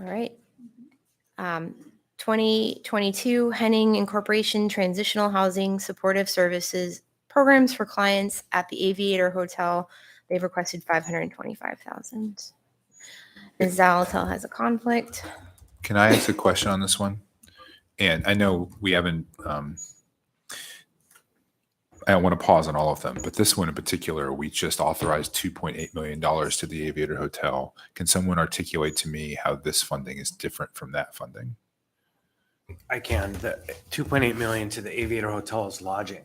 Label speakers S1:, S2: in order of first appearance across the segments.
S1: All right. 2022 Henning Incorporation Transitional Housing Supportive Services Programs for Clients at the Aviator Hotel. They've requested $525,000. Ms. Zalatel has a conflict.
S2: Can I ask a question on this one? And I know we haven't, I don't want to pause on all of them, but this one in particular, we just authorized $2.8 million to the Aviator Hotel. Can someone articulate to me how this funding is different from that funding?
S3: I can. The 2.8 million to the Aviator Hotel is lodging.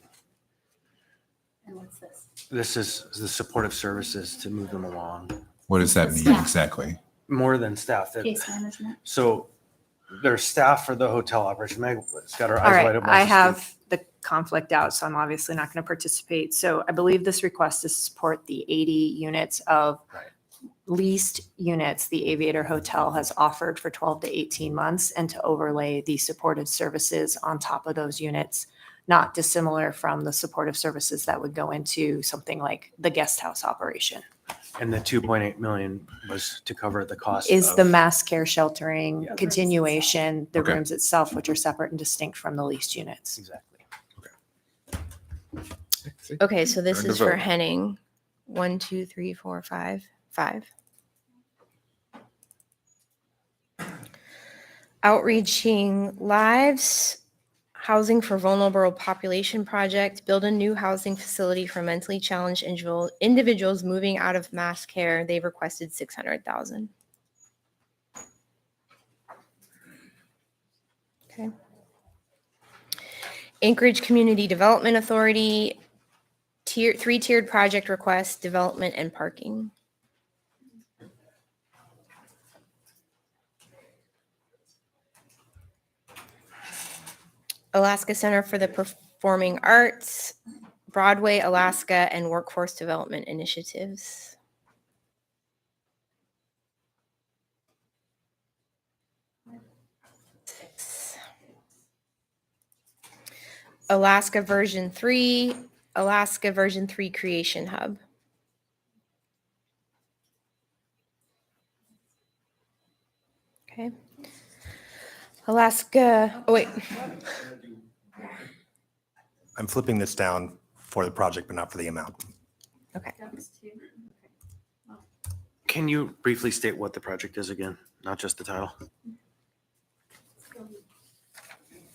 S4: And what's this?
S3: This is the supportive services to move them along.
S2: What does that mean
S4: Staff.
S2: exactly?
S3: More than staff.
S4: Case management.
S3: So there's staff for the hotel operation. Meg's got her
S5: All
S3: eyes
S5: right,
S3: wide open.
S5: I have the conflict out, so I'm obviously not going to participate. So I believe this request is to support the 80 units of
S3: Right.
S5: leased units the Aviator Hotel has offered for 12 to 18 months and to overlay the supportive services on top of those units, not dissimilar from the supportive services that would go into something like the guest house operation.
S3: And the 2.8 million was to cover the cost
S5: Is
S3: of
S5: the mass care sheltering
S3: Yeah.
S5: continuation, the
S2: Okay.
S5: rooms itself, which are separate and distinct from the leased units.
S3: Exactly.
S1: Okay, so this
S2: Turn to
S1: is for
S2: vote.
S1: Henning. 1, 2, 3, 4, 5. Outreaching Lives, Housing for Vulnerable Population Project, build a new housing facility for mentally challenged individuals moving out of mass care. They've requested $600,000. Okay. Anchorage Community Development Authority, three-tiered project request, development and parking. Alaska Center for the Performing Arts, Broadway, Alaska, and Workforce Development Initiatives. Alaska version 3 Creation Hub. Okay. Alaska, oh wait.
S6: I'm flipping this down for the project, but not for the amount.
S1: Okay.
S4: That was two.
S3: Can you briefly state what the project is again? Not just the title.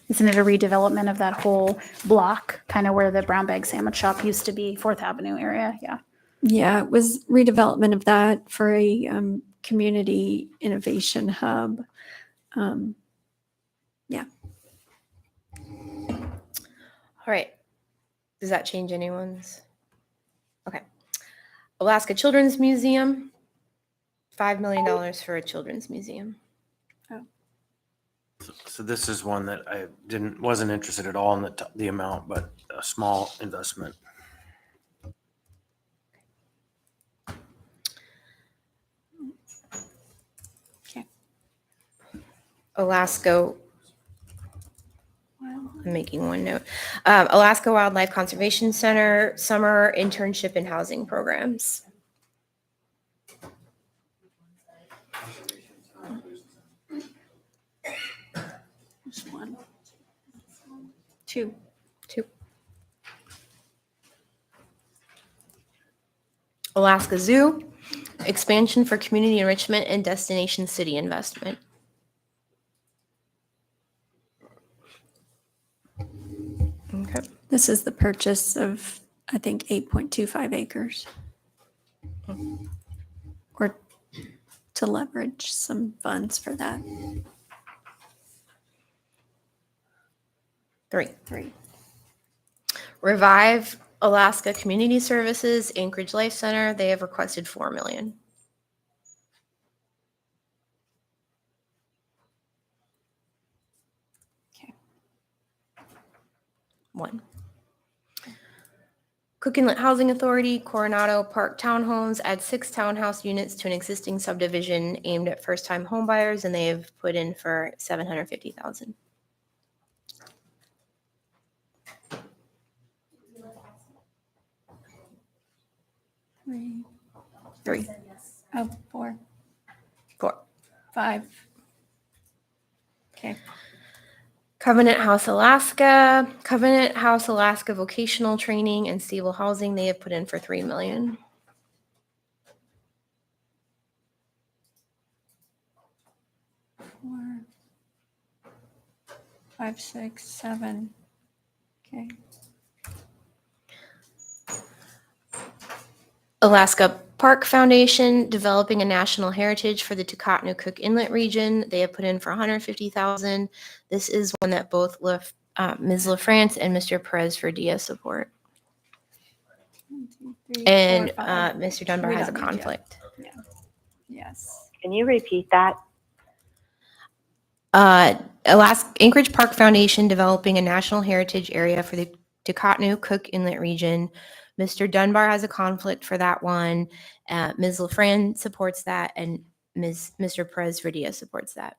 S4: Isn't it a redevelopment of that whole block, kind of where the brown bag sandwich shop used to be, 4th Avenue area? Yeah.
S7: Yeah, it was redevelopment of that for a community innovation hub. Yeah.
S1: All right. Does that change anyone's? Okay. Alaska Children's Museum, $5 million for a children's museum.
S3: So this is one that I wasn't interested at all in the amount, but a small investment.
S1: Alaska, I'm making one note. Alaska Wildlife Conservation Center, summer internship and housing programs.
S4: Just one. Two.
S1: Alaska Zoo, expansion for community enrichment and destination city investment. Okay.
S7: This is the purchase of, I think, 8.25 acres. Or to leverage some funds for that.
S1: Three. Revive Alaska Community Services, Anchorage Life Center. They have requested $4 million.
S4: Okay.
S1: 1. Cook Inlet Housing Authority, Coronado Park Townhomes, add 6 townhouse units to an existing subdivision aimed at first-time homebuyers, and they have put in for $750,000. Three.
S4: Oh, 4.
S1: 4.
S4: 5.
S7: Okay.
S1: Covenant House Alaska Vocational Training and Stable Housing, they have put in for $3 million.
S7: 4, 5, 6, 7. Okay.
S1: Alaska Park Foundation, developing a national heritage for the Tukotnu-Cook Inlet region. They have put in for $150,000. This is one that both Ms. LaFrance and Mr. Perez Verdia support.
S7: 1, 2, 3,
S1: And
S7: 4, 5.
S1: Mr. Dunbar
S7: We
S1: has a
S7: don't need you.
S1: conflict.
S7: Yes.
S8: Can you repeat that?
S1: Anchorage Park Foundation, developing a national heritage area for the Tukotnu-Cook Inlet region. Mr. Dunbar has a conflict for that one. Ms. LaFran supports that, and Mr. Perez Verdia supports that.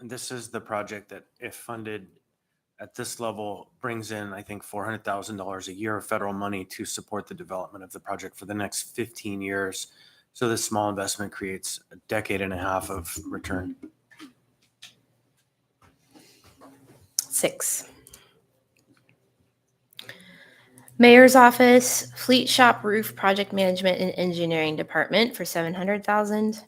S3: And this is the project that, if funded at this level, brings in, I think, $400,000 a year of federal money to support the development of the project for the next 15 years. So this small investment creates a decade and a half of return.
S1: 6. Mayor's Office, Fleet Shop Roof Project Management and Engineering Department for $700,000.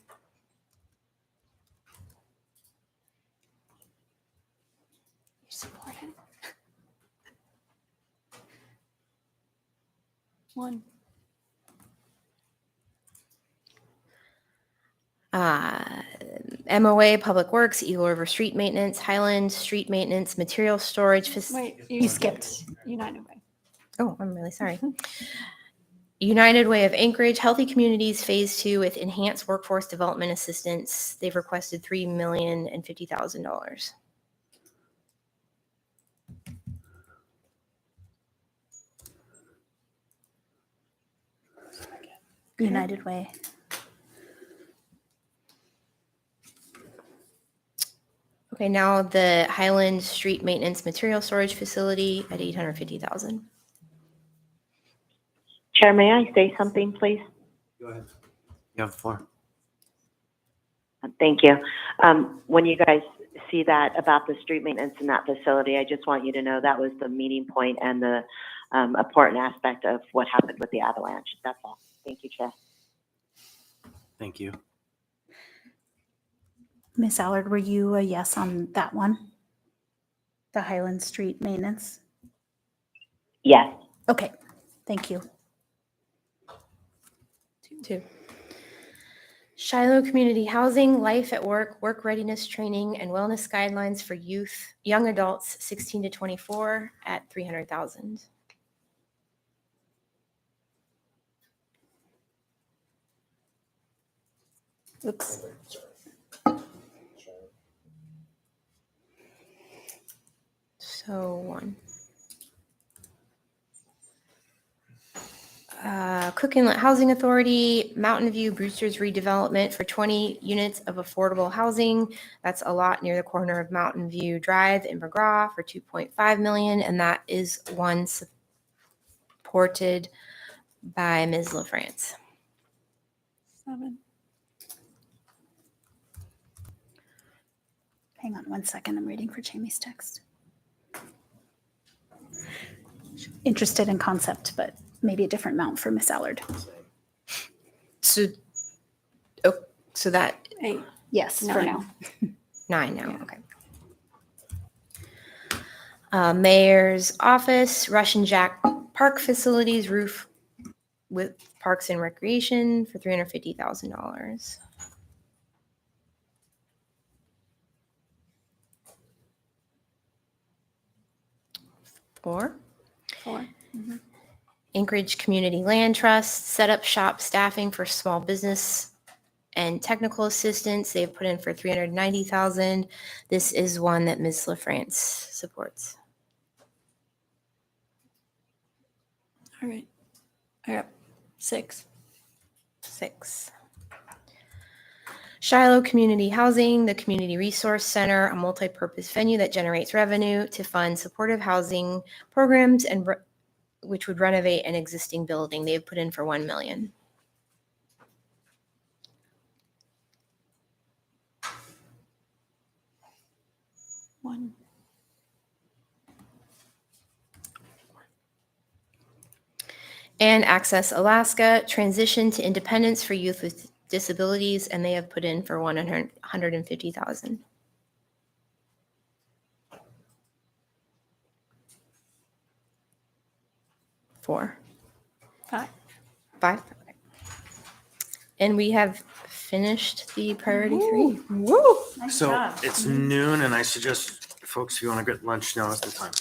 S7: Support it. 1.
S1: MOA, Public Works, Eagle River Street Maintenance, Highland Street Maintenance, Material Storage.
S7: Wait,
S4: You skipped United Way.
S1: Oh, I'm really sorry. United Way of Anchorage, Healthy Communities Phase 2 with Enhanced Workforce Development Assistance. They've requested $3,050,000.
S4: United Way.
S1: Okay, now the Highland Street Maintenance Material Storage Facility at $850,000.
S8: Chair, may I say something, please?
S3: Go ahead. You have the floor.
S8: Thank you. When you guys see that about the street maintenance in that facility, I just want you to know that was the meeting point and the important aspect of what happened with the avalanche. That's all. Thank you, Chair.
S3: Thank you.
S4: Miss Allard, were you a yes on that one? The Highland Street maintenance?
S8: Yes.
S4: Okay, thank you.
S1: 2. Shiloh Community Housing, Life at Work, Work Readiness Training, and Wellness Guidelines for Youth, Young Adults 16 to 24 at $300,000.
S4: Oops.
S1: So 1. Cook Inlet Housing Authority, Mountain View Brewster's redevelopment for 20 units of affordable housing. That's a lot near the corner of Mountain View Drive in McGraw for $2.5 million, and that is one supported by Ms. LaFrance.
S7: 7.
S4: Hang on 1 second, I'm reading for Jamie's text. Interested in concept, but maybe a different mount for Miss Allard.
S1: So that
S7: 8.
S4: Yes, for
S7: 9.
S4: now.
S1: 9 now, okay. Mayor's Office, Russian Jack Park Facilities roof with Parks and Recreation for $350,000. 4.
S7: 4.
S1: Anchorage Community Land Trust, set up shop staffing for small business and technical assistance. They've put in for $390,000. This is one that Ms. LaFrance supports.
S7: All right. I got 6.
S1: 6. Shiloh Community Housing, the Community Resource Center, a multi-purpose venue that generates revenue to fund supportive housing programs and which would renovate an existing building. They've put in for $1 million.
S7: one.
S1: And Access Alaska, transition to independence for youth with disabilities, and they have put in for 150,000. 4.
S4: 5.
S1: 5. Okay. And we have finished the priority 3.
S4: Woo! Nice
S3: So
S4: job.
S3: it's noon and I suggest folks, if you want to get lunch, now is the time.